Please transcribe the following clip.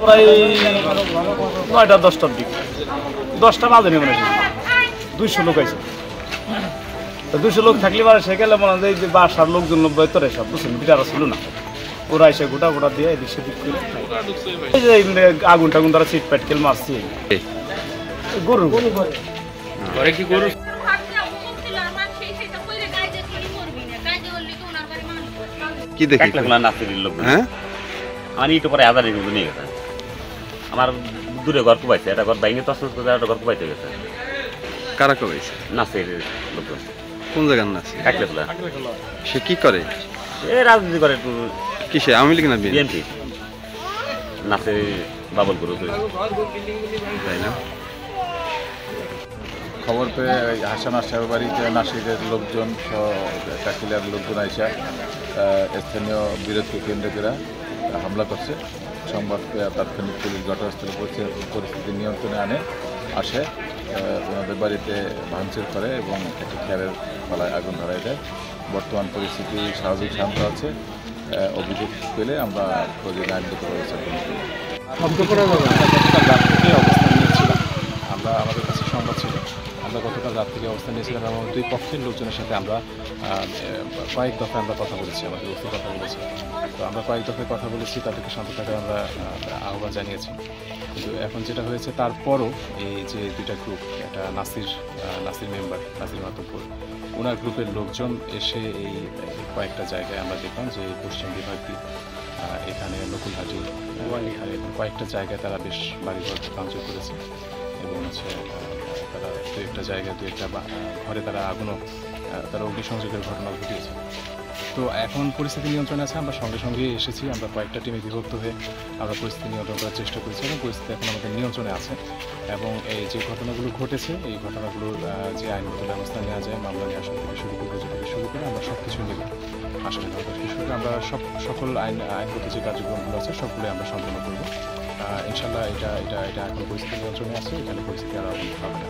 প্রায় 9টা-10টার দিকে 10টা বাজে নি মানে 200 লোক আছে। তো 200 লোক থাকলে পারে সে গেলে মনে হয় যে বাসার লোকজন ভেতরে সব বুঝছেন বিটারা ছিল না, ওরা এসে গোটা গোটা দিয়ে এদিক সেদিক করে এই যে আগুন টাগুন তারা সিট প্যাটকেল মারছে। গরু ঘরে কি গরু কি দেখি নাসিরের লোক, হ্যাঁ আমি একটু পরে আদারের মতো নিয়ে গেছে। আমার দূরে ঘর কুবাইছে, একটা ঘর বাইরে তসনস করে একটা ঘর কুবাইতে গেছে। কারা কুবাইছে? নাসিরের লোকজন। কোন জায়গার নাসির? কাকলেখোলা। সে কি করে? এ রাজনীতি করে একটু। কিসে, আওয়ামী লীগ না বিএনপি? নাসির বাবল গরু তাই না? খবর পেয়ে হাসান সাহেব বাড়িতে নাসিরের লোকজন কাকিলার লোকজন আইসা স্থানীয় বিরোধকে কেন্দ্র করে হামলা করছে। সংবাদ পেয়ে তাৎক্ষণিক পুলিশ ঘটনাস্থলে পরিস্থিতি নিয়ন্ত্রণে আসে, ওনাদের বাড়িতে ভাঙচুর করে এবং একটি খেয়ারের পালায় আগুন ধরাই দেয়। বর্তমান পরিস্থিতি স্বাভাবিক শান্ত আছে। অভিযোগ পেলে আমরা প্রয়োজনীয় আইনগত ব্যবস্থা গ্রহণ করি। গতকাল রাত থেকে অবস্থান নিয়েছিলাম আমরা, আমাদের কাছে সংবাদ ছিল, আমরা গতকাল রাত থেকে অবস্থান নিয়েছিলাম এবং দুই পক্ষের লোকজনের সাথে আমরা কয়েক দফায় আমরা কথা বলেছি, আমাদের ওসি কথা বলেছি। তো আমরা কয়েক দফায় কথা বলেছি, তাদেরকে শান্ত থাকার আমরা আহ্বান জানিয়েছি। কিন্তু এখন যেটা হয়েছে তারপরও এই যে দুইটা গ্রুপ, একটা নাসির মেম্বার নাসির মাতব্বর, ওনার গ্রুপের লোকজন এসে এই কয়েকটা জায়গায় আমরা দেখলাম যে পশ্চিম বিভাগী এখানে নকুলহাটি এখানে কয়েকটা জায়গায় তারা বেশ বাড়িঘর ভাঙচুর করেছে এবং তারা দু একটা জায়গায় দু একটা ঘরে তারা তারা অগ্নিসংযোগের ঘটনা ঘটিয়েছে। তো এখন পরিস্থিতি নিয়ন্ত্রণে আছে, আমরা সঙ্গে সঙ্গে এসেছি, আমরা কয়েকটা টিমে বিভক্ত হয়ে আমরা পরিস্থিতি নিয়ন্ত্রণ করার চেষ্টা করছি এবং পরিস্থিতি এখন আমাদের নিয়ন্ত্রণে আছে। এবং এই যে ঘটনাগুলো ঘটেছে এই ঘটনাগুলোর যে আইনগত ব্যবস্থা নেওয়া যায়, মামলা নিয়ে আসা থেকে শুরু করে আমরা সব কিছু নেব। আসলে আমরা সকল আইনগত যে কার্যক্রমগুলো আছে সবগুলো আমরা সম্পন্ন করব ইনশাল্লাহ। এটা এখন পরিস্থিতি নিয়ন্ত্রণে আছে, এখানে পরিস্থিতি আরও হবে না।